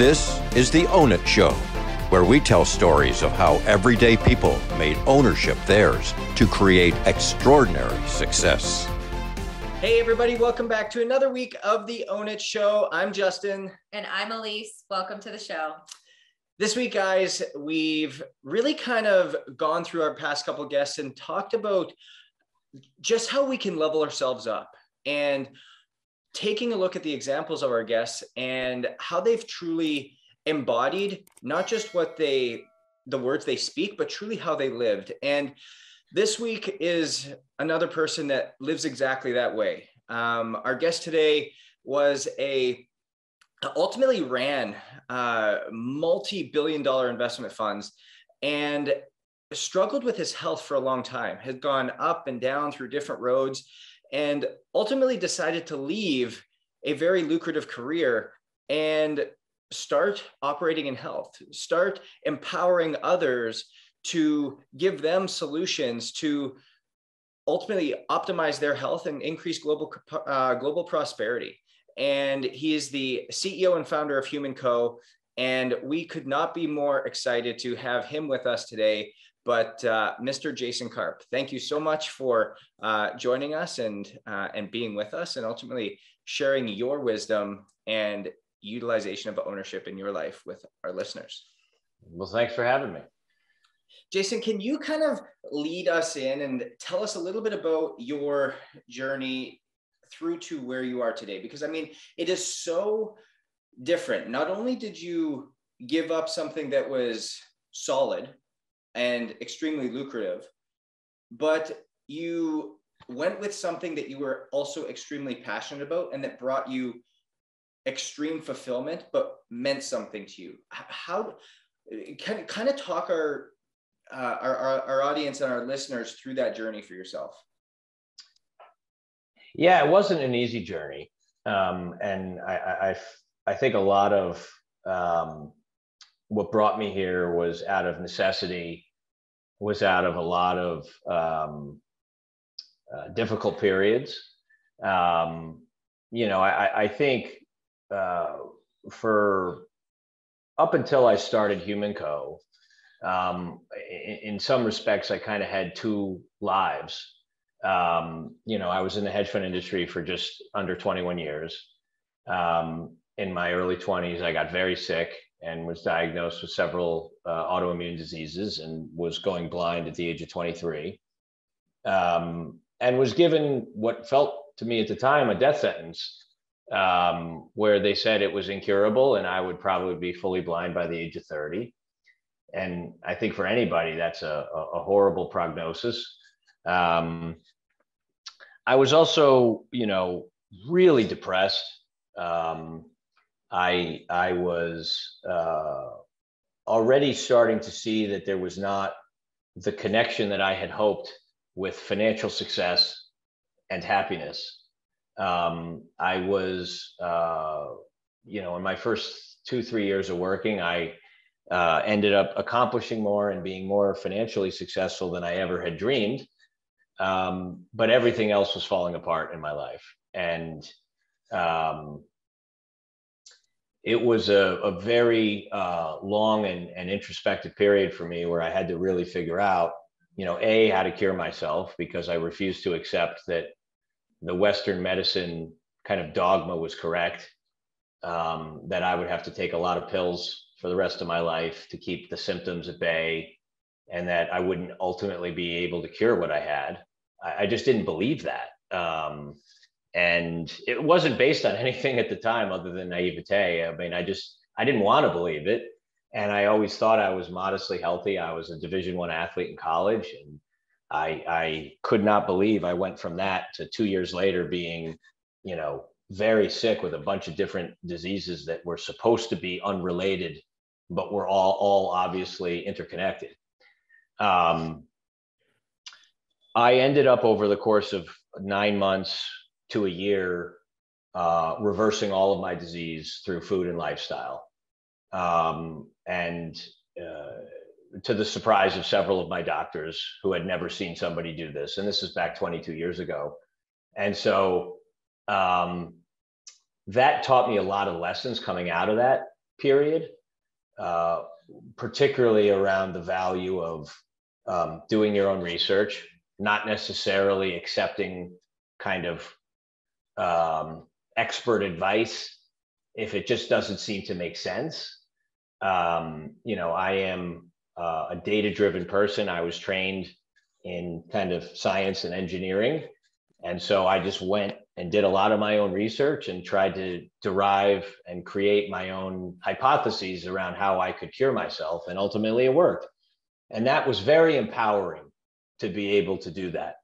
This is the Own It Show, where we tell stories of how everyday people made ownership theirs to create extraordinary success. Hey everybody, welcome back to another week of the Own It Show. I'm Justin. And I'm Elise. Welcome to the show. This week, guys, we've really kind of gone through our past couple guests and talked about just how we can level ourselves up and taking a look at the examples of our guests and how they've truly embodied not just the words they speak, but truly how they lived. And this week is another person that lives exactly that way. Our guest today ultimately ran multi-billion-dollar investment funds and struggled with his health for a long time, had gone up and down through different roads, and ultimately decided to leave a very lucrative career and start operating in health, start empowering others to give them solutions to ultimately optimize their health and increase global prosperity. And he is the CEO and founder of Human Co. And we could not be more excited to have him with us today. But Mr. Jason Karp, thank you so much for joining us and being with us and ultimately sharing your wisdom and utilization of ownership in your life with our listeners. Well, thanks for having me. Jason, can you kind of lead us in and tell us a little bit about your journey through to where you are today? Because I mean, it is so different. Not only did you give up something that was solid and extremely lucrative, but you went with something that you were also extremely passionate about and that brought you extreme fulfillment, but meant something to you. How can kind of talk our audience and our listeners through that journey for yourself? Yeah, it wasn't an easy journey. And I think a lot of what brought me here was out of necessity, was out of a lot of difficult periods. I think for up until I started Human Co., in some respects, I kind of had two lives. I was in the hedge fund industry for just under 21 years. In my early 20s, I got very sick and was diagnosed with several autoimmune diseases and was going blind at the age of 23, and was given what felt to me at the time a death sentence, where they said it was incurable and I would probably be fully blind by the age of 30. And I think for anybody, that's a horrible prognosis. I was also, really depressed. I was already starting to see that there was not the connection that I had hoped with financial success and happiness. I was, in my first 2-3 years of working, I ended up accomplishing more and being more financially successful than I ever had dreamed. But everything else was falling apart in my life. And it was a very long and introspective period for me where I had to really figure out, how to cure myself, because I refused to accept that the Western medicine kind of dogma was correct, that I would have to take a lot of pills for the rest of my life to keep the symptoms at bay, and that I wouldn't ultimately be able to cure what I had. I just didn't believe that. And it wasn't based on anything at the time other than naivete. I mean, I didn't want to believe it. And I always thought I was modestly healthy. I was a Division I athlete in college. And I could not believe I went from that to 2 years later being, very sick with a bunch of different diseases that were supposed to be unrelated, but were all obviously interconnected. I ended up over the course of 9 months to a year, reversing all of my disease through food and lifestyle. And to the surprise of several of my doctors who had never seen somebody do this. And this is back 22 years ago. And so that taught me a lot of lessons coming out of that period, particularly around the value of doing your own research, not necessarily accepting kind of expert advice if it just doesn't seem to make sense. I am a data-driven person. I was trained in kind of science and engineering. And so I just went and did a lot of my own research and tried to derive and create my own hypotheses around how I could cure myself. And ultimately it worked. And that was very empowering to be able to do that.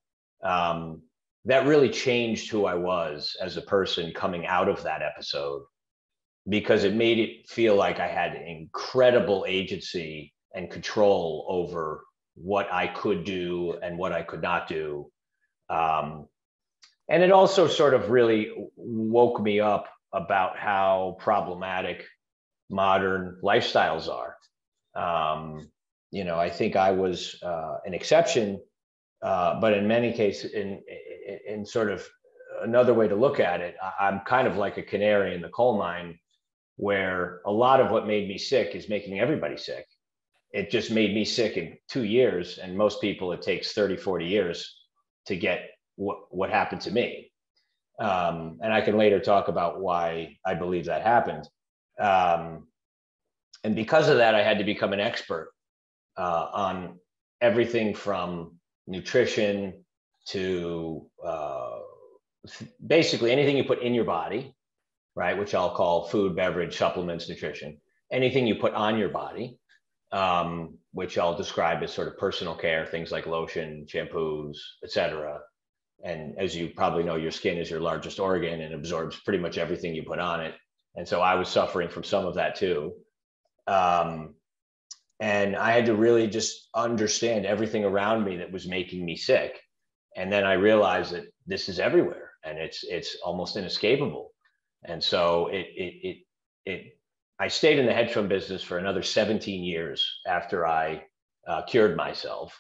That really changed who I was as a person coming out of that episode, because it made it feel like I had incredible agency and control over what I could do and what I could not do. And it also sort of really woke me up about how problematic modern lifestyles are. I think I was an exception, but in many cases, in sort of another way to look at it, I'm kind of like a canary in the coal mine, where a lot of what made me sick is making everybody sick. It just made me sick in 2 years. And most people, it takes 30, 40 years to get what happened to me. And I can later talk about why I believe that happened. And because of that, I had to become an expert on everything from nutrition to basically anything you put in your body, right? Which I'll call food, beverage, supplements, nutrition. Anything you put on your body, which I'll describe as sort of personal care, things like lotion, shampoos, etc. And as you probably know, your skin is your largest organ and absorbs pretty much everything you put on it. And so I was suffering from some of that too. And I had to really just understand everything around me that was making me sick. And then I realized that this is everywhere and it's almost inescapable. And so I stayed in the hedge fund business for another 17 years after I cured myself.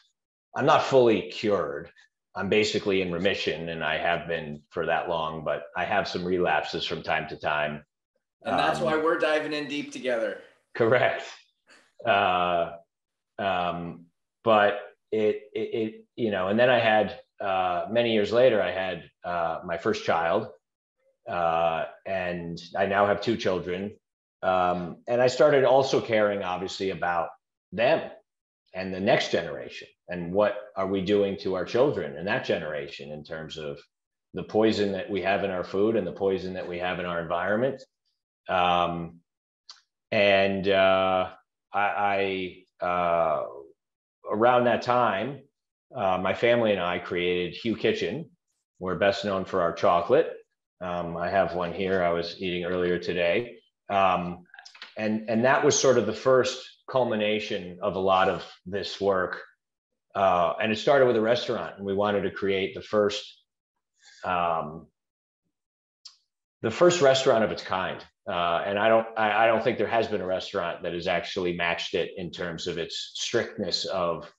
I'm not fully cured. I'm basically in remission, and I have been for that long, but I have some relapses from time to time. And that's why we're diving in deep together. Correct. But and then I had, many years later, I had my first child, and I now have 2 children. And I started also caring, obviously, about them and the next generation, and what are we doing to our children and that generation in terms of the poison that we have in our food and the poison that we have in our environment. Around that time, my family and I created Hue Kitchen. We're best known for our chocolate. I have one here I was eating earlier today. And that was sort of the first culmination of a lot of this work. And it started with a restaurant, and we wanted to create the first restaurant of its kind. And I don't think there has been a restaurant that has actually matched it in terms of its strictness of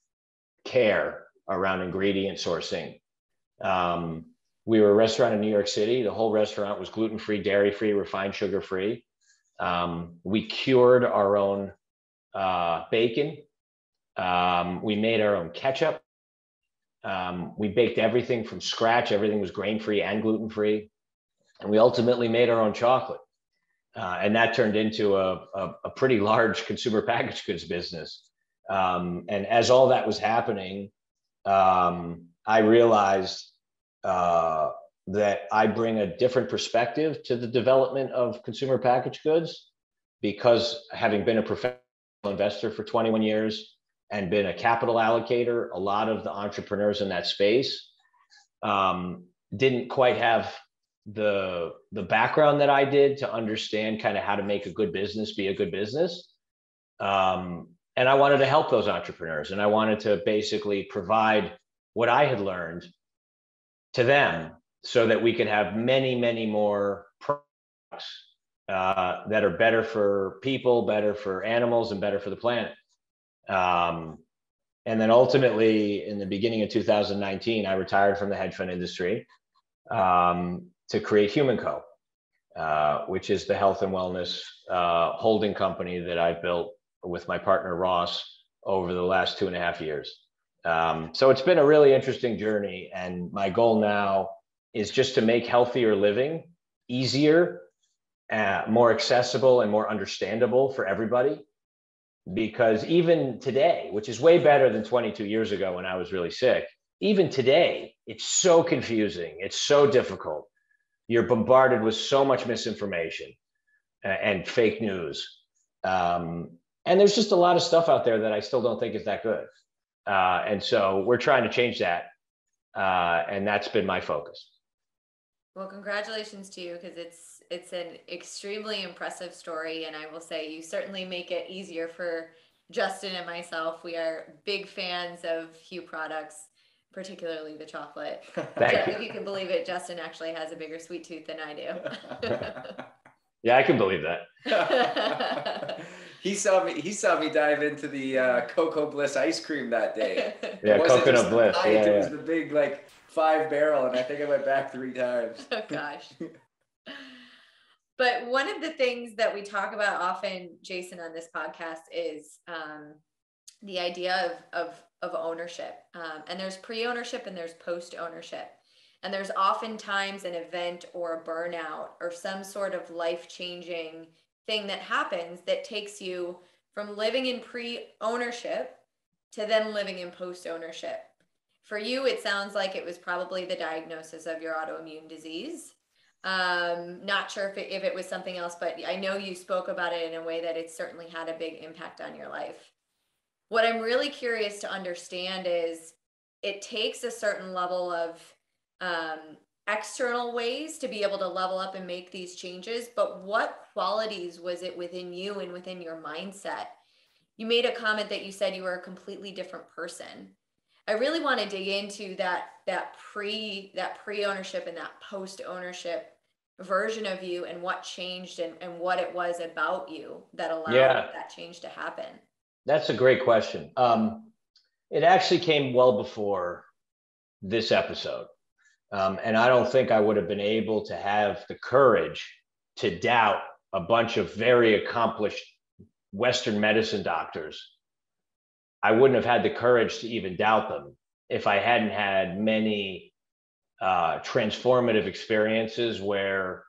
care around ingredient sourcing. We were a restaurant in New York City. The whole restaurant was gluten-free, dairy-free, refined sugar-free. We cured our own bacon. We made our own ketchup. We baked everything from scratch. Everything was grain-free and gluten-free. And we ultimately made our own chocolate. And that turned into a pretty large consumer packaged goods business. And as all that was happening, I realized that I bring a different perspective to the development of consumer packaged goods, because having been a professional investor for 21 years and been a capital allocator, a lot of the entrepreneurs in that space didn't quite have the background that I did to understand kind of how to make a good business be a good business. And I wanted to help those entrepreneurs, and I wanted to basically provide what I had learned to them so that we could have many, many more products that are better for people, better for animals, and better for the planet. And then ultimately, in the beginning of 2019, I retired from the hedge fund industry to create Human Co. which is the health and wellness holding company that I've built with my partner Ross over the last 2.5 years. So it's been a really interesting journey, and my goal now is just to make healthier living easier, more accessible, and more understandable for everybody. Because even today, which is way better than 22 years ago when I was really sick, even today, it's so confusing. It's so difficult. You're bombarded with so much misinformation and fake news. And there's just a lot of stuff out there that I still don't think is that good. And so we're trying to change that. And that's been my focus. Well, congratulations to you, because it's an extremely impressive story. And I will say you certainly make it easier for Justin and myself. We are big fans of Hue products, particularly the chocolate. If you can believe it, Justin actually has a bigger sweet tooth than I do. Yeah, I can believe that. He saw me dive into the Cocoa Bliss ice cream that day. Yeah, Coconut Bliss. It was the big 5-barrel, and I think I went back 3 times. Oh gosh. But one of the things that we talk about often, Jason, on this podcast is the idea of ownership. And there's pre-ownership and there's post-ownership. And there's oftentimes an event or a burnout or some sort of life-changing thing that happens that takes you from living in pre-ownership to then living in post-ownership. For you, it sounds like it was probably the diagnosis of your autoimmune disease. Not sure if it was something else, but I know you spoke about it in a way that it certainly had a big impact on your life. What I'm really curious to understand is it takes a certain level of external ways to be able to level up and make these changes, but what qualities was it within you and within your mindset? You made a comment that you said you were a completely different person. I really want to dig into that pre-ownership and that post-ownership version of you and what changed and what it was about you that allowed that change to happen. That's a great question. It actually came well before this episode. And I don't think I would have been able to have the courage to doubt a bunch of very accomplished Western medicine doctors. I wouldn't have had the courage to even doubt them if I hadn't had many transformative experiences where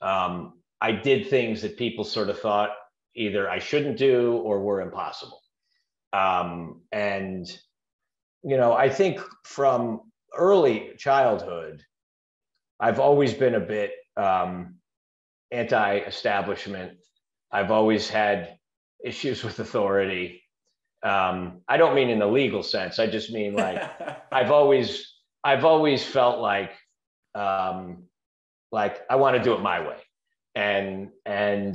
I did things that people sort of thought either I shouldn't do or were impossible. And, I think from early childhood, I've always been a bit anti-establishment. I've always had issues with authority. I don't mean in the legal sense. I just mean I've always felt like I want to do it my way. And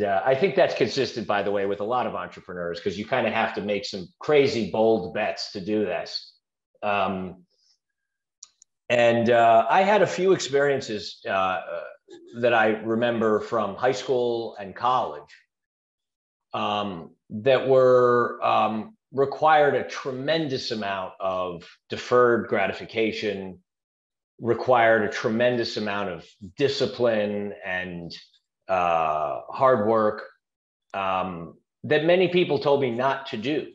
I think that's consistent, by the way, with a lot of entrepreneurs, because you kind of have to make some crazy, bold bets to do this. I had a few experiences that I remember from high school and college that were required a tremendous amount of deferred gratification, required a tremendous amount of discipline and hard work that many people told me not to do.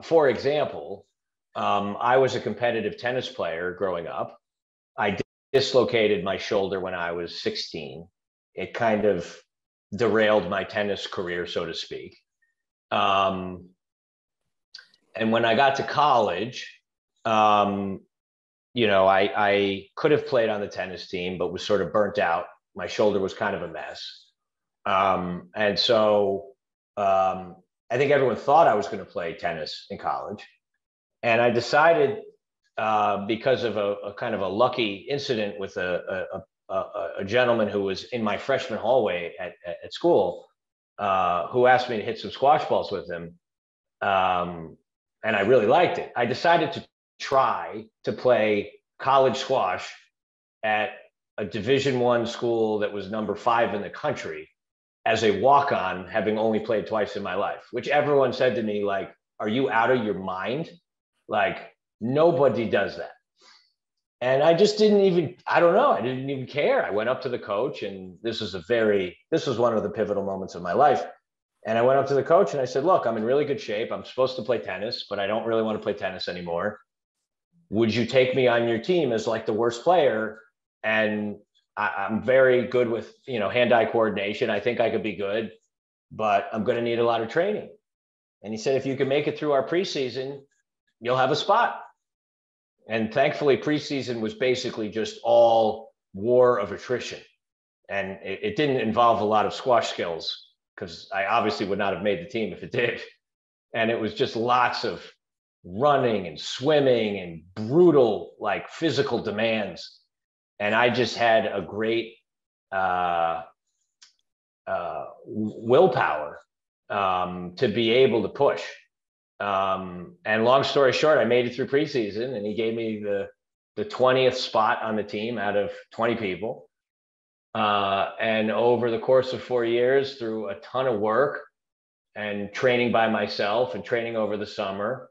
For example, I was a competitive tennis player growing up. I dislocated my shoulder when I was 16. It kind of derailed my tennis career, so to speak. And when I got to college, I could have played on the tennis team, but was sort of burnt out. My shoulder was kind of a mess. And so I think everyone thought I was going to play tennis in college. And I decided, because of a kind of a lucky incident with a gentleman who was in my freshman hallway at school, who asked me to hit some squash balls with him. And I really liked it. I decided to try to play college squash at a Division I school that was number 5 in the country as a walk-on, having only played twice in my life, which everyone said to me, are you out of your mind? Nobody does that. And I just didn't even, I don't know, I didn't even care. I went up to the coach, and this was one of the pivotal moments of my life. And I went up to the coach and I said, look, I'm in really good shape. I'm supposed to play tennis, but I don't really want to play tennis anymore. Would you take me on your team as like the worst player? And I'm very good with, hand-eye coordination. I think I could be good, but I'm going to need a lot of training. And he said, if you can make it through our preseason, you'll have a spot. And thankfully, preseason was basically just all war of attrition. And it didn't involve a lot of squash skills, because I obviously would not have made the team if it did. And it was just lots of running and swimming and brutal, like, physical demands. And I just had a great willpower to be able to push. And long story short, I made it through preseason, and he gave me the 20th spot on the team out of 20 people. And over the course of 4 years, through a ton of work and training by myself and training over the summer,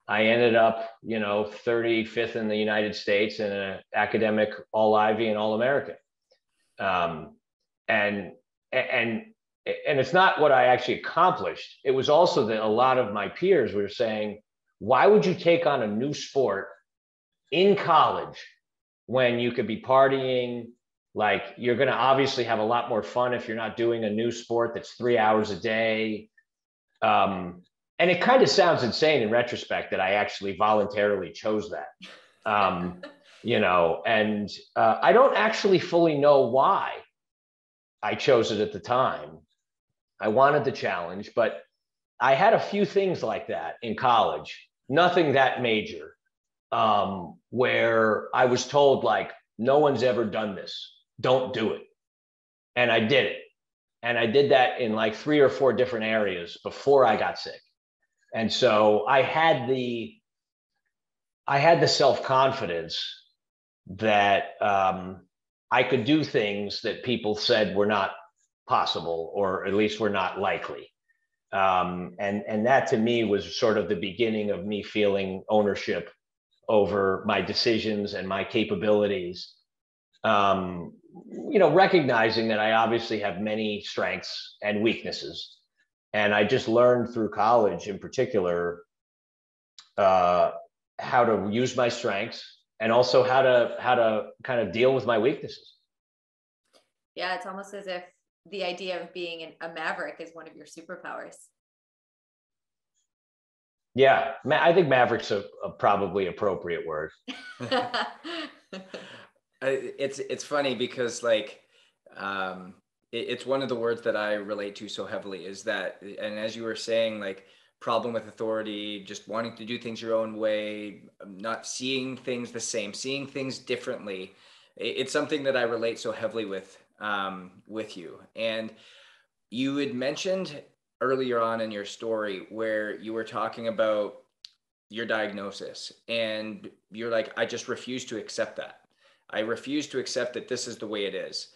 I ended up, 35th in the United States in an academic All-Ivy and All-American. And it's not what I actually accomplished. It was also that a lot of my peers were saying, why would you take on a new sport in college when you could be partying? Like, you're going to obviously have a lot more fun if you're not doing a new sport that's 3 hours a day. And it kind of sounds insane in retrospect that I actually voluntarily chose that. And I don't actually fully know why I chose it at the time. I wanted the challenge, but I had a few things like that in college, nothing that major, where I was told, like, no one's ever done this, don't do it. And I did it. And I did that in like 3 or 4 different areas before I got sick. And so I had the self-confidence that I could do things that people said were not possible, or at least were not likely. And that to me was sort of the beginning of me feeling ownership over my decisions and my capabilities. Recognizing that I obviously have many strengths and weaknesses. And I just learned through college in particular how to use my strengths, and also how to kind of deal with my weaknesses. Yeah, it's almost as if the idea of being a maverick is one of your superpowers. Yeah, I think Maverick's a probably appropriate word. It's funny because, like, it's one of the words that I relate to so heavily, is that, and as you were saying, like, problem with authority, just wanting to do things your own way, not seeing things the same, seeing things differently. It's something that I relate so heavily with you. And you had mentioned earlier on in your story where you were talking about your diagnosis, and you're like, I just refuse to accept that. I refuse to accept that this is the way it is.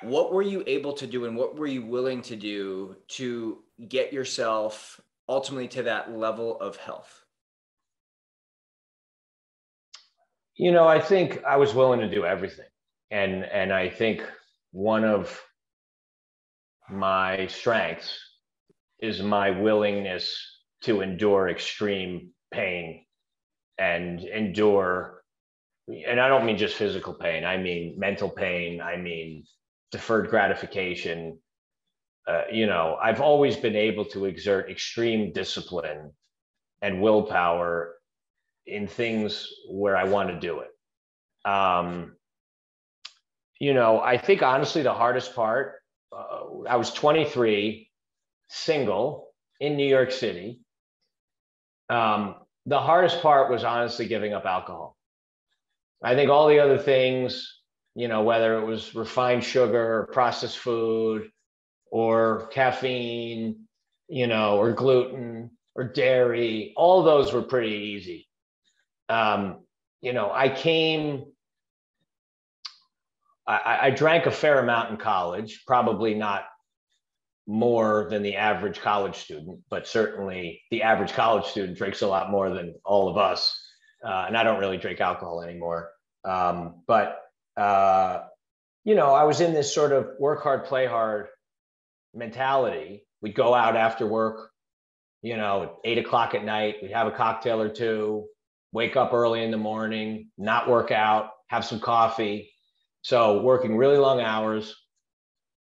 What were you able to do, and what were you willing to do to get yourself ultimately to that level of health? I think I was willing to do everything. And I think one of my strengths is my willingness to endure extreme pain and endure, and I don't mean just physical pain, I mean mental pain, I mean deferred gratification. I've always been able to exert extreme discipline and willpower in things where I want to do it. I think honestly the hardest part, I was 23, single in New York City. The hardest part was honestly giving up alcohol. I think all the other things, whether it was refined sugar or processed food or caffeine, or gluten or dairy, all those were pretty easy. I drank a fair amount in college, probably not more than the average college student, but certainly the average college student drinks a lot more than all of us. and I don't really drink alcohol anymore. But you know, I was in this sort of work hard, play hard mentality. We'd go out after work, you know, at 8 o'clock at night. We'd have a cocktail or two, wake up early in the morning, not work out, have some coffee. So working really long hours,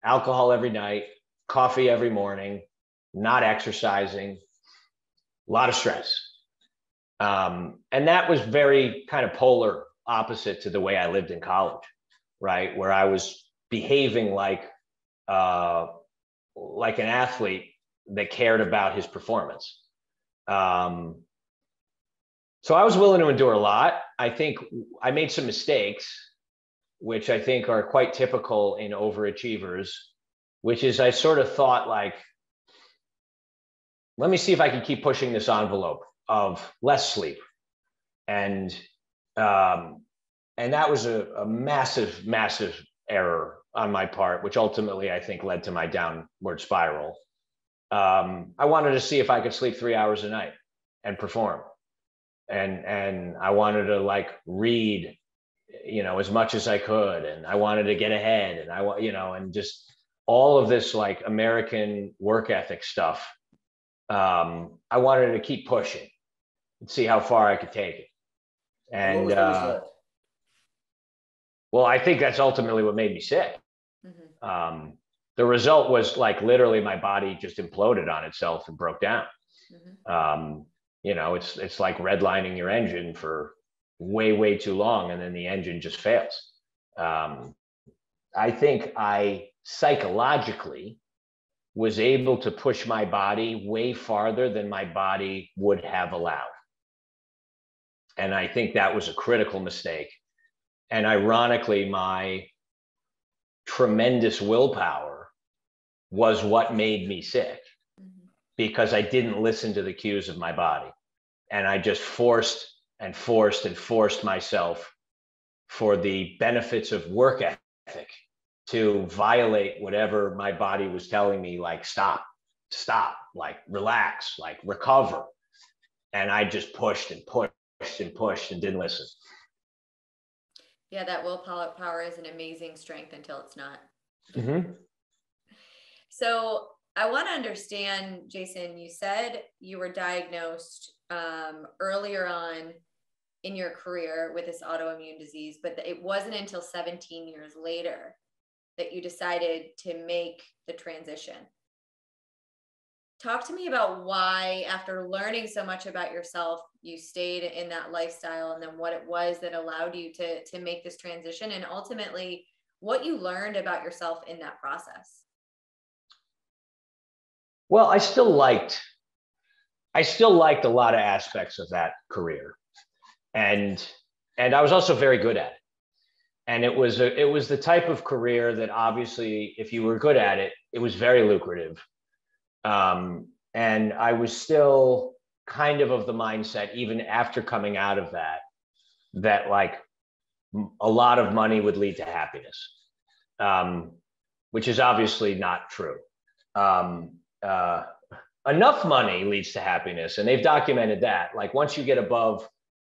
alcohol every night, coffee every morning, not exercising, a lot of stress. And that was very kind of polar opposite to the way I lived in college, right? Where I was behaving like an athlete that cared about his performance. So I was willing to endure a lot. I think I made some mistakes, which I think are quite typical in overachievers, which is I sort of thought like, let me see if I can keep pushing this envelope of less sleep. And that was a massive, massive error on my part, which ultimately I think led to my downward spiral. I wanted to see if I could sleep 3 hours a night and perform. And I wanted to like read, you know, as much as I could. And I wanted to get ahead, and you know, and just all of this like American work ethic stuff. I wanted to keep pushing and see how far I could take it. And what was the result? Well, I think that's ultimately what made me sick. Mm-hmm. The result was like literally my body just imploded on itself and broke down. Mm-hmm. You know, it's like redlining your engine for way, way too long, and then the engine just fails. I think I psychologically was able to push my body way farther than my body would have allowed. And I think that was a critical mistake. And ironically, my tremendous willpower was what made me sick, because I didn't listen to the cues of my body. And I just forced and forced and forced myself for the benefits of work ethic to violate whatever my body was telling me, like, stop, like, relax, like, recover. And I just pushed and pushed and pushed and didn't listen. Yeah, that willpower is an amazing strength until it's not. Mm-hmm. So I want to understand, Jason, you said you were diagnosed earlier on in your career with this autoimmune disease, but it wasn't until 17 years later that you decided to make the transition. Talk to me about why, after learning so much about yourself, you stayed in that lifestyle, and then what it was that allowed you to make this transition, and ultimately what you learned about yourself in that process. Well, I still liked a lot of aspects of that career. And I was also very good at it. And it was the type of career that, obviously, if you were good at it, it was very lucrative. And I was still kind of the mindset, even after coming out of that like a lot of money would lead to happiness, which is obviously not true. Enough money leads to happiness, and they've documented that. Like, once you get above,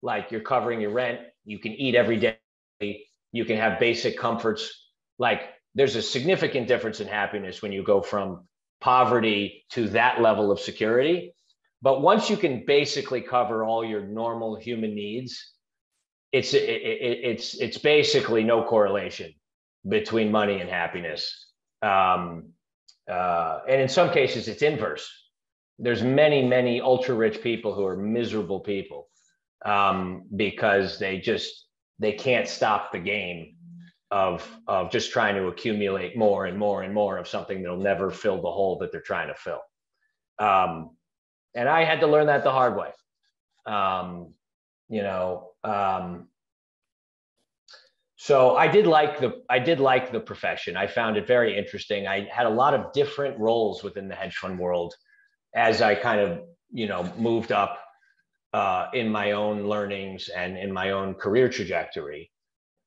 like, you're covering your rent, you can eat every day, you can have basic comforts. Like, there's a significant difference in happiness when you go from poverty to that level of security. But once you can basically cover all your normal human needs, it's basically no correlation between money and happiness. And in some cases, it's inverse. There's many ultra rich people who are miserable people because they can't stop the game of just trying to accumulate more and more and more of something that'll never fill the hole that they're trying to fill. And I had to learn that the hard way. So I did like the profession. I found it very interesting. I had a lot of different roles within the hedge fund world as I kind of, moved up in my own learnings and in my own career trajectory.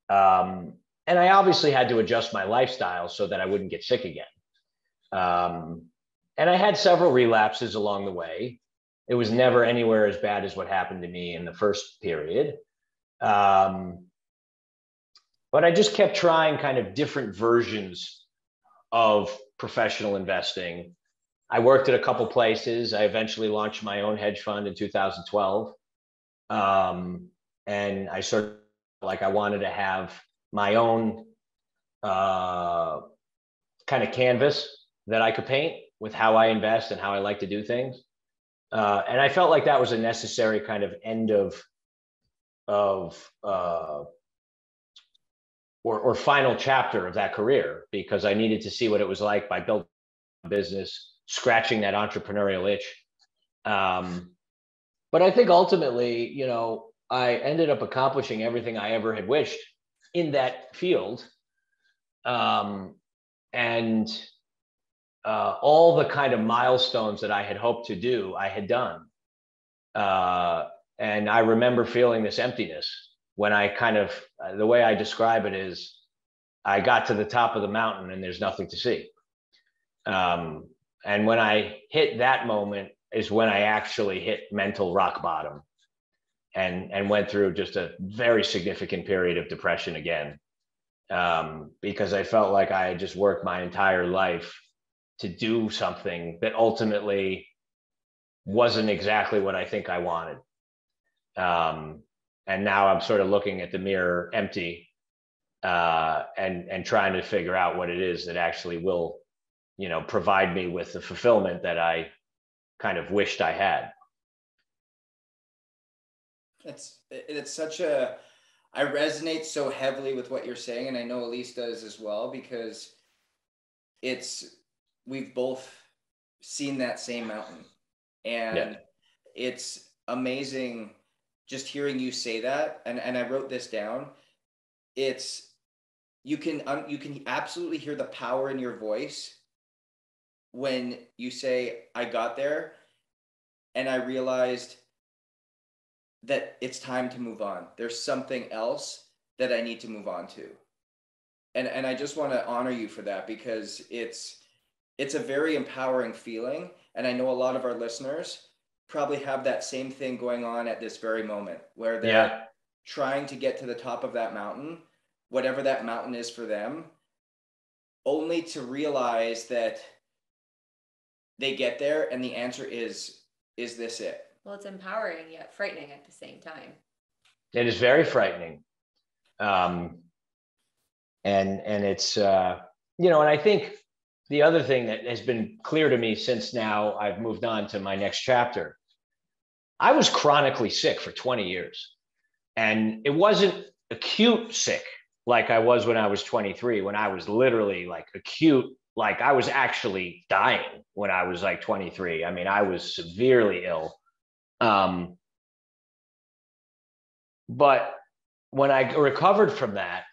And I obviously had to adjust my lifestyle so that I wouldn't get sick again. And I had several relapses along the way. It was never anywhere as bad as what happened to me in the first period. But I just kept trying kind of different versions of professional investing. I worked at a couple places. I eventually launched my own hedge fund in 2012. And I sort of like I wanted to have my own kind of canvas that I could paint with how I invest and how I like to do things. And I felt like that was a necessary kind of end of or final chapter of that career, because I needed to see what it was like by building a business, scratching that entrepreneurial itch. But I think ultimately, you know, I ended up accomplishing everything I ever had wished in that field. And all the kind of milestones that I had hoped to do, I had done. And I remember feeling this emptiness when I kind of, the way I describe it is, I got to the top of the mountain and there's nothing to see. And when I hit that moment is when I actually hit mental rock bottom and went through just a very significant period of depression again. Because I felt like I had just worked my entire life to do something that ultimately wasn't exactly what I think I wanted. And now I'm sort of looking at the mirror empty, and trying to figure out what it is that actually will, you know, provide me with the fulfillment that I kind of wished I had. It's such a, I resonate so heavily with what you're saying, and I know Elise does as well, because we've both seen that same mountain, and it's amazing just hearing you say that. And I wrote this down. You can absolutely hear the power in your voice when you say, I got there and I realized that it's time to move on. There's something else that I need to move on to. And I just want to honor you for that, because it's a very empowering feeling. And I know a lot of our listeners probably have that same thing going on at this very moment, where they're trying to get to the top of that mountain, whatever that mountain is for them, only to realize that they get there and the answer is this it? Well, it's empowering yet frightening at the same time. It is very frightening. And it's, you know, and I think the other thing that has been clear to me since now I've moved on to my next chapter, I was chronically sick for 20 years. And it wasn't acute sick like I was when I was 23, when I was literally like acute, like I was actually dying when I was like 23. I mean, I was severely ill. But when I recovered from that,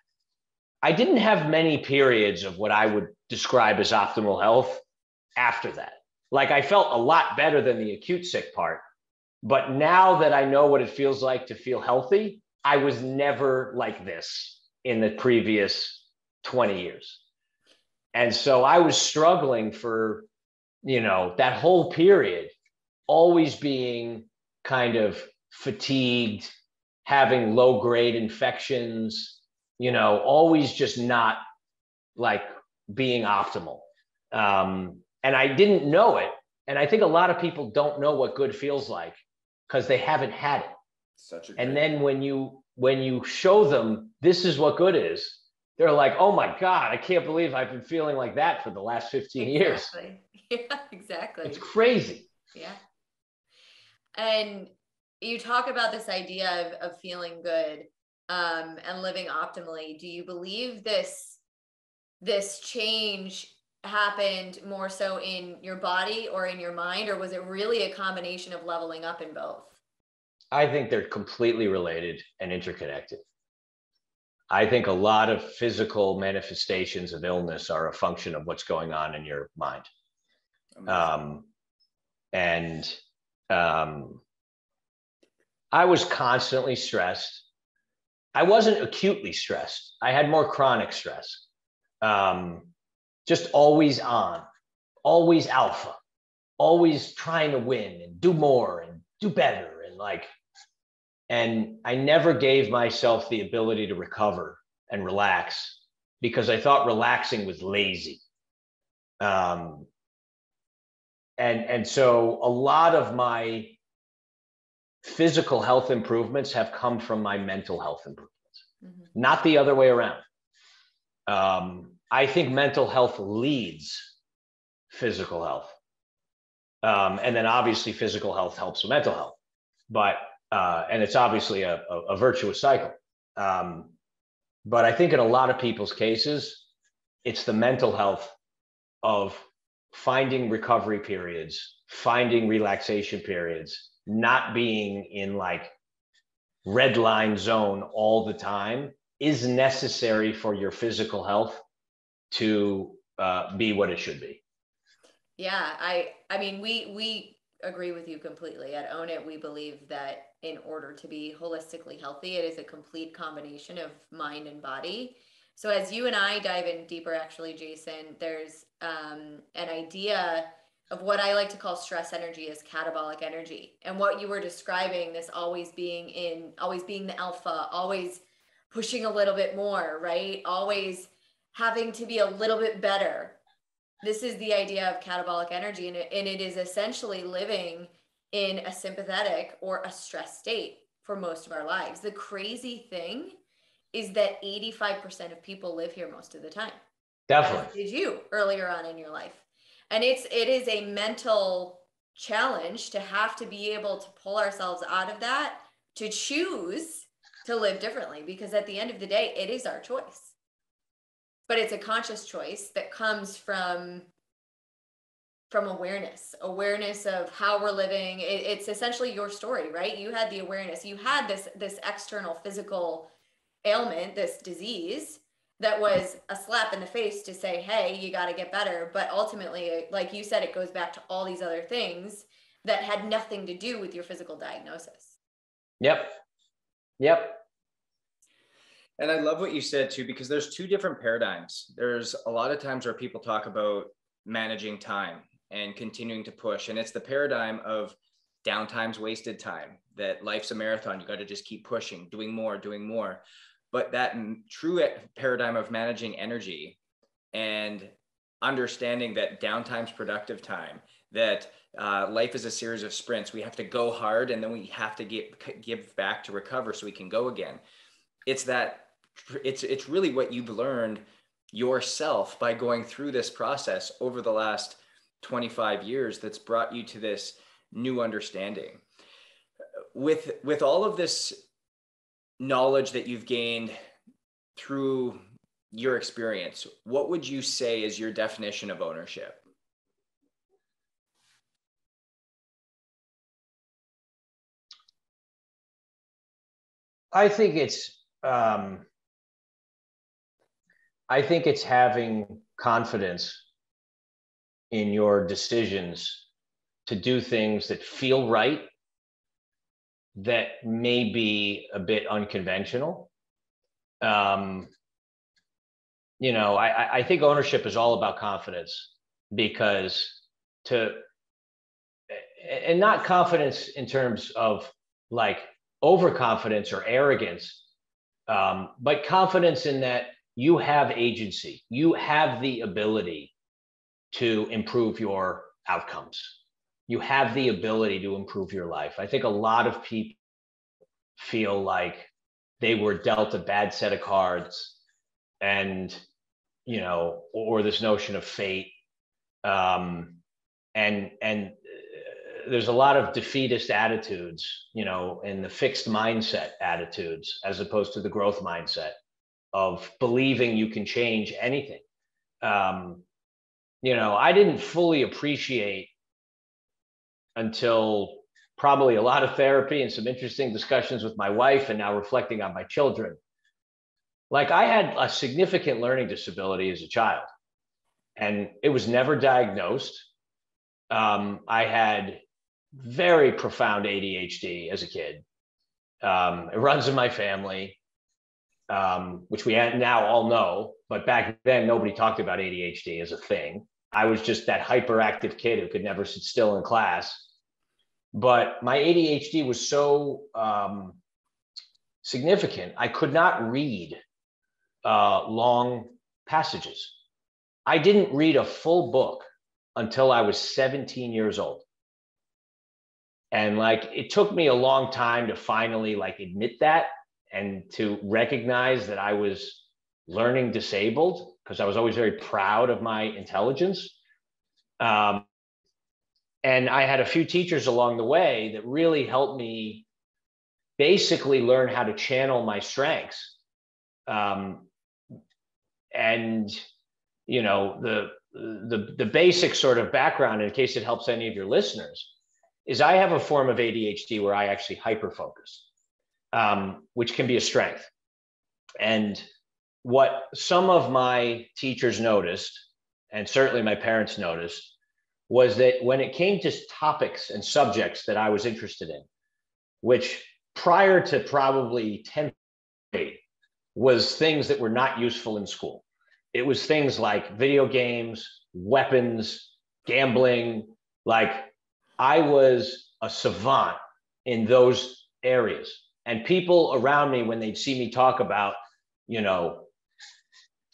I didn't have many periods of what I would describe as optimal health after that. Like I felt a lot better than the acute sick part. But now that I know what it feels like to feel healthy, I was never like this in the previous 20 years. And so I was struggling for, you know, that whole period, always being kind of fatigued, having low grade infections, you know, always just not like being optimal. And I didn't know it. And I think a lot of people don't know what good feels like because they haven't had it. And then when you show them this is what good is, they're like, oh my God, I can't believe I've been feeling like that for the last 15 years. Yeah, exactly. It's crazy. Yeah. And you talk about this idea of feeling good and living optimally. Do you believe this change happened more so in your body or in your mind, or was it really a combination of leveling up in both? I think they're completely related and interconnected. I think a lot of physical manifestations of illness are a function of what's going on in your mind. I was constantly stressed. I wasn't acutely stressed. I had more chronic stress. Just always on, always alpha. always trying to win and do more and do better. And I never gave myself the ability to recover and relax because I thought relaxing was lazy. And so a lot of my physical health improvements have come from my mental health improvements, not the other way around. I think mental health leads physical health. And then obviously physical health helps with mental health, and it's obviously a virtuous cycle. But I think in a lot of people's cases, it's the mental health of finding recovery periods, finding relaxation periods, not being in like red line zone all the time is necessary for your physical health to be what it should be. Yeah, I mean, we agree with you completely. At Own It, we believe that in order to be holistically healthy, it is a complete combination of mind and body. So as you and I dive in deeper, actually, Jason, there's an idea of what I like to call stress energy as catabolic energy. And what you were describing, this always being the alpha, always pushing a little bit more, right? Always having to be a little bit better. This is the idea of catabolic energy, and it is essentially living in a sympathetic or a stress state for most of our lives. The crazy thing is that 85% of people live here most of the time. Definitely. As did you earlier on in your life. And it is a mental challenge to have to be able to pull ourselves out of that, to choose to live differently, because at the end of the day, it is our choice. But it's a conscious choice that comes from awareness of how we're living. It's essentially your story, right? You had the awareness. You had this external physical ailment, this disease that was a slap in the face to say, hey, you got to get better. But ultimately, like you said, it goes back to all these other things that had nothing to do with your physical diagnosis. Yep. And I love what you said too, because there's two different paradigms. There's a lot of times where people talk about managing time and continuing to push. And it's the paradigm of downtime's wasted time, that life's a marathon. You got to just keep pushing, doing more. But that true paradigm of managing energy and understanding that downtime's productive time, that life is a series of sprints. We have to go hard and then we have to give back to recover so we can go again. It's really what you've learned yourself by going through this process over the last 25 years that's brought you to this new understanding. With all of this knowledge that you've gained through your experience, what would you say is your definition of ownership? I think it's having confidence in your decisions to do things that feel right, that may be a bit unconventional. I think ownership is all about confidence, because and not confidence in terms of like overconfidence or arrogance, but confidence in that you have agency, you have the ability to improve your outcomes. You have the ability to improve your life. I think a lot of people feel like they were dealt a bad set of cards, and, or this notion of fate. And there's a lot of defeatist attitudes, in the fixed mindset attitudes, as opposed to the growth mindset of believing you can change anything. I didn't fully appreciate until probably a lot of therapy and some interesting discussions with my wife, and now reflecting on my children. Like, I had a significant learning disability as a child, and it was never diagnosed. I had very profound ADHD as a kid. It runs in my family, which we now all know, but back then nobody talked about ADHD as a thing. I was just that hyperactive kid who could never sit still in class. But my ADHD was so significant, I could not read long passages. I didn't read a full book until I was 17 years old. And like, it took me a long time to finally like admit that and to recognize that I was learning disabled, because I was always very proud of my intelligence. And I had a few teachers along the way that really helped me basically learn how to channel my strengths. And, you know, the basic sort of background, in case it helps any of your listeners, is I have a form of ADHD where I actually hyperfocus, which can be a strength. And what some of my teachers noticed, and certainly my parents noticed, was that when it came to topics and subjects that I was interested in, which prior to probably 10th grade was things that were not useful in school. It was things like video games, weapons, gambling. Like, I was a savant in those areas. And people around me, when they'd see me talk about, you know,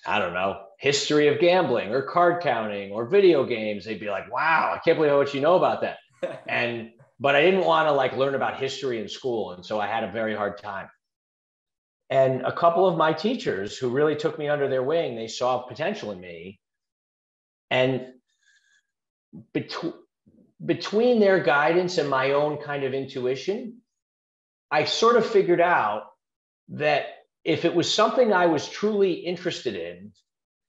I don't know, history of gambling or card counting or video games, they'd be like, wow, I can't believe how much you know about that. But I didn't want to like learn about history in school. And so I had a very hard time. And a couple of my teachers who really took me under their wing, they saw potential in me. And between their guidance and my own kind of intuition, I sort of figured out that if it was something I was truly interested in,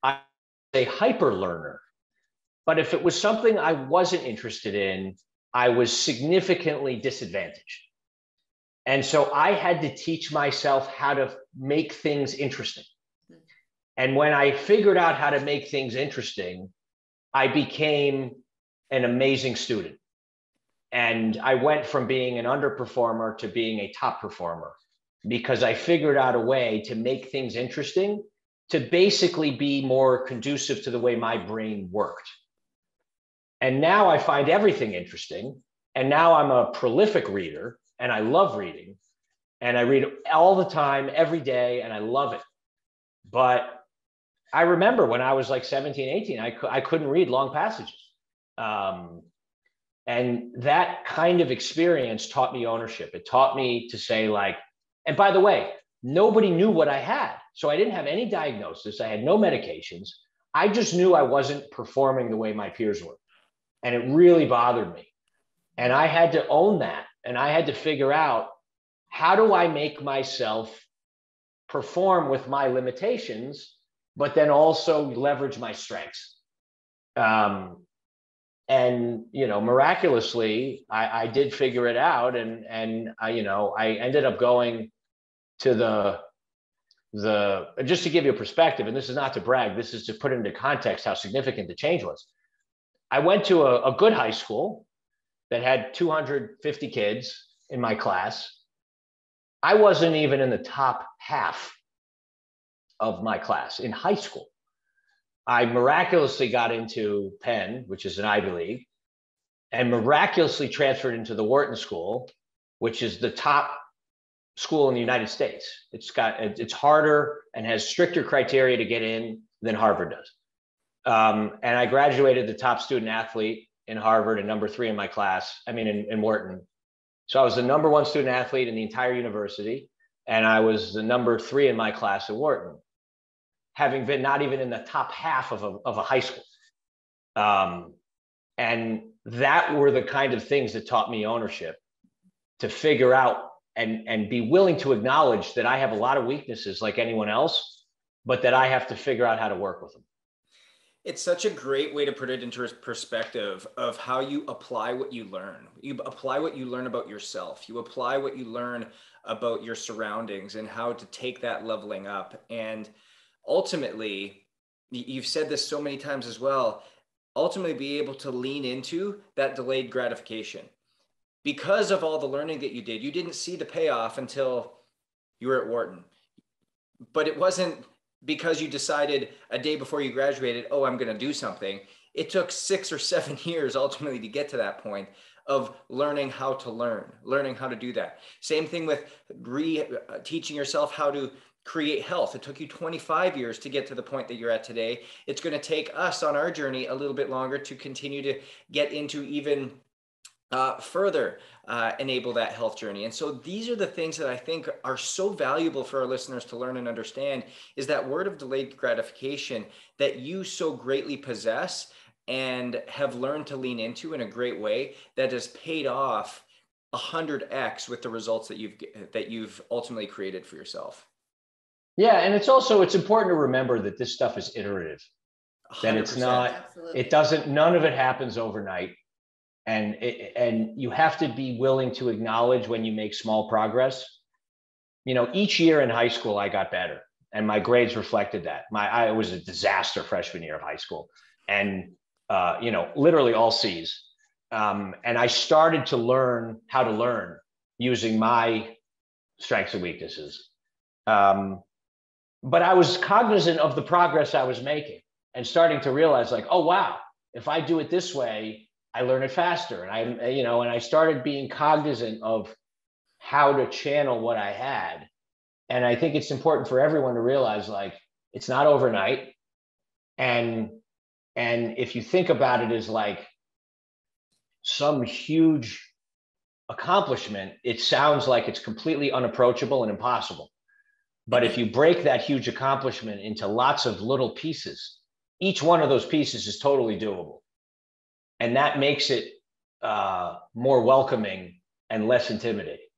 I was a hyper learner. But if it was something I wasn't interested in, I was significantly disadvantaged. And so I had to teach myself how to make things interesting. And when I figured out how to make things interesting, I became an amazing student. And I went from being an underperformer to being a top performer, because I figured out a way to make things interesting, to basically be more conducive to the way my brain worked. And now I find everything interesting. And now I'm a prolific reader, and I love reading. And I read all the time, every day, and I love it. But I remember when I was like 17, 18, I couldn't read long passages. And that kind of experience taught me ownership. It taught me to say like, and by the way, nobody knew what I had. So I didn't have any diagnosis. I had no medications. I just knew I wasn't performing the way my peers were. And it really bothered me. And I had to own that. And I had to figure out, how do I make myself perform with my limitations, but then also leverage my strengths? And, you know, miraculously, I did figure it out. And I, you know, I ended up going to just to give you a perspective, and this is not to brag, this is to put into context how significant the change was. I went to a good high school that had 250 kids in my class. I wasn't even in the top half of my class in high school. I miraculously got into Penn, which is an Ivy League, and miraculously transferred into the Wharton School, which is the top school in the United States. It's harder and has stricter criteria to get in than Harvard does. And I graduated the top student athlete in Harvard and number 3 in my class, in Wharton. So I was the number 1 student athlete in the entire university, and I was the number 3 in my class at Wharton, having been not even in the top half of a high school. And that were the kind of things that taught me ownership, to figure out and be willing to acknowledge that I have a lot of weaknesses like anyone else, but that I have to figure out how to work with them. It's such a great way to put it into perspective of how you apply what you learn. You apply what you learn about yourself. You apply what you learn about your surroundings and how to take that leveling up. And ultimately, you've said this so many times as well, ultimately be able to lean into that delayed gratification. Because of all the learning that you did, you didn't see the payoff until you were at Wharton. But it wasn't because you decided a day before you graduated, oh, I'm going to do something. It took 6 or 7 years ultimately to get to that point of learning how to learn, learning how to do that. Same thing with teaching yourself how to create health. It took you 25 years to get to the point that you're at today. It's going to take us on our journey a little bit longer to continue to get into even further enable that health journey. And so these are the things that I think are so valuable for our listeners to learn and understand, is that word of delayed gratification that you so greatly possess and have learned to lean into in a great way, that has paid off 100x with the results that you've ultimately created for yourself. Yeah, and it's important to remember that this stuff is iterative. 100%. That it's not, absolutely. It doesn't, none of it happens overnight. And you have to be willing to acknowledge when you make small progress. Each year in high school, I got better, and my grades reflected that. I was a disaster freshman year of high school, and literally all C's. And I started to learn how to learn using my strengths and weaknesses. But I was cognizant of the progress I was making, and starting to realize, like, oh, wow, if I do it this way, I learn it faster. And I started being cognizant of how to channel what I had. And I think it's important for everyone to realize, like, it's not overnight. And if you think about it as like some huge accomplishment, it sounds like it's completely unapproachable and impossible. But if you break that huge accomplishment into lots of little pieces, each one of those pieces is totally doable. And that makes it more welcoming and less intimidating.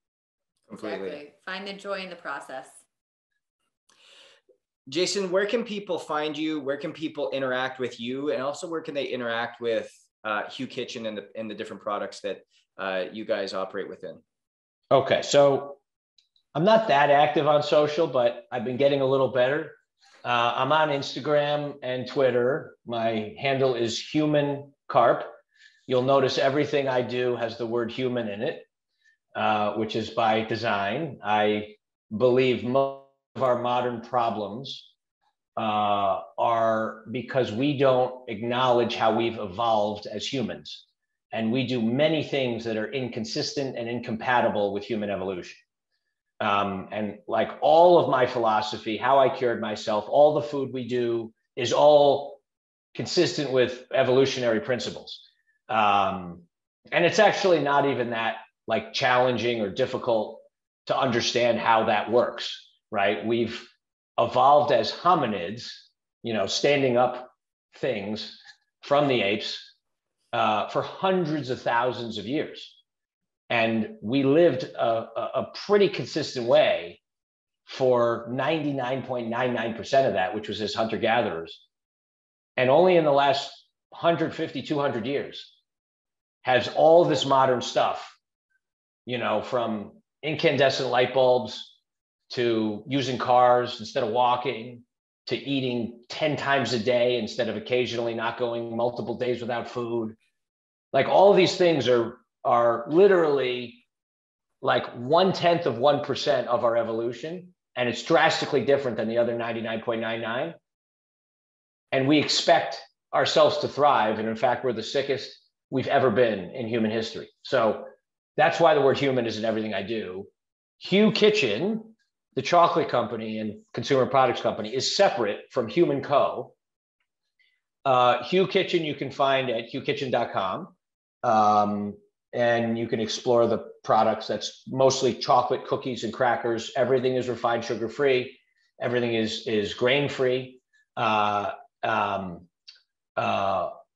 Completely. Exactly. Find the joy in the process. Jason, where can people find you? Where can people interact with you? And also, where can they interact with Hue Kitchen and the different products that you guys operate within? Okay, so I'm not that active on social, but I've been getting a little better. I'm on Instagram and Twitter. My handle is Human Karp. You'll notice everything I do has the word human in it, which is by design. I believe most of our modern problems are because we don't acknowledge how we've evolved as humans. And we do many things that are inconsistent and incompatible with human evolution. And like all of my philosophy, how I cured myself, all the food we do is all consistent with evolutionary principles. And it's actually not even that like challenging or difficult to understand how that works, right? We've evolved as hominids, standing up things from the apes for hundreds of thousands of years. And we lived a pretty consistent way for 99.99% of that, which was as hunter-gatherers. And only in the last 150, 200 years has all this modern stuff, from incandescent light bulbs to using cars instead of walking, to eating 10 times a day instead of occasionally not going multiple days without food. Like all of these things are literally like 0.1% of our evolution. And it's drastically different than the other 99.99. And we expect ourselves to thrive. And in fact, we're the sickest we've ever been in human history. So that's why the word human is in everything I do. Hue Kitchen, the chocolate company and consumer products company, is separate from Human Co. Hue Kitchen you can find at huekitchen.com. And you can explore the products. That's mostly chocolate, cookies, and crackers. Everything is refined sugar-free. Everything is grain-free.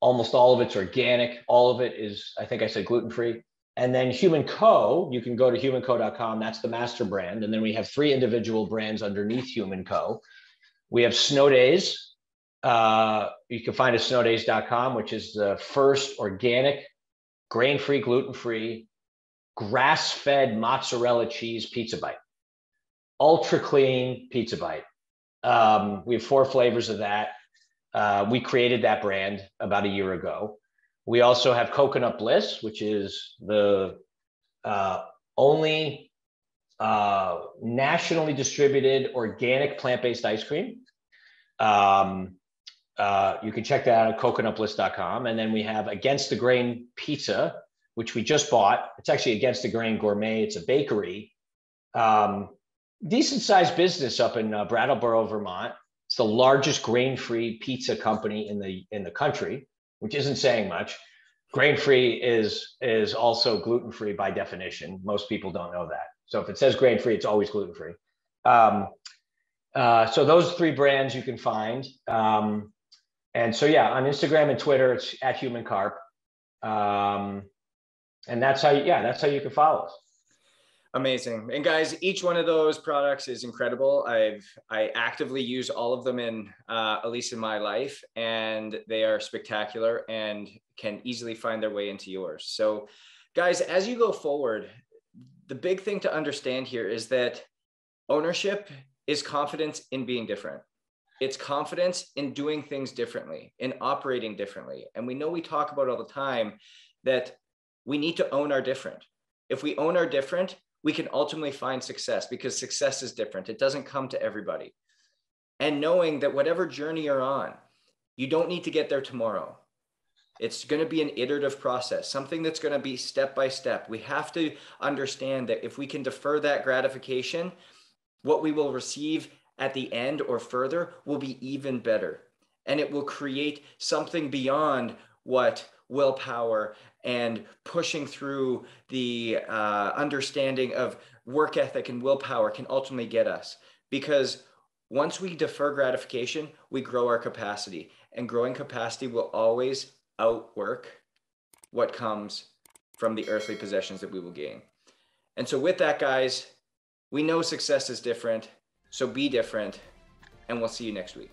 Almost all of it's organic. All of it is, I think I said gluten-free. And then Human Co., you can go to humanco.com. That's the master brand. And then we have 3 individual brands underneath Human Co. We have Snow Days. You can find us snowdays.com, which is the first organic, grain-free, gluten-free, grass-fed mozzarella cheese pizza bite. Ultra clean pizza bite. We have 4 flavors of that. We created that brand about a year ago. We also have Coconut Bliss, which is the only nationally distributed organic plant-based ice cream. You can check that out at coconutbliss.com. And then we have Against the Grain Pizza, which we just bought. It's actually Against the Grain Gourmet. It's a bakery. Decent sized business up in Brattleboro, Vermont. It's the largest grain-free pizza company in the country, which isn't saying much. Grain-free is also gluten-free by definition. Most people don't know that. So if it says grain-free, it's always gluten-free. So those 3 brands you can find. And so, yeah, on Instagram and Twitter, it's at Human Karp. And that's how you can follow us. Amazing. And guys, each one of those products is incredible. I actively use all of them at least in my life, and they are spectacular and can easily find their way into yours. So guys, as you go forward, the big thing to understand here is that ownership is confidence in being different. It's confidence in doing things differently, in operating differently. And we know we talk about all the time that we need to own our different. If we own our different, we can ultimately find success, because success is different. It doesn't come to everybody. And knowing that whatever journey you're on, you don't need to get there tomorrow. It's going to be an iterative process, something that's going to be step by step. We have to understand that if we can defer that gratification, what we will receive at the end or further will be even better. And it will create something beyond what willpower and pushing through the understanding of work ethic and willpower can ultimately get us. Because once we defer gratification, we grow our capacity, and growing capacity will always outwork what comes from the earthly possessions that we will gain. And so with that, guys, we know success is different, so be different, and we'll see you next week.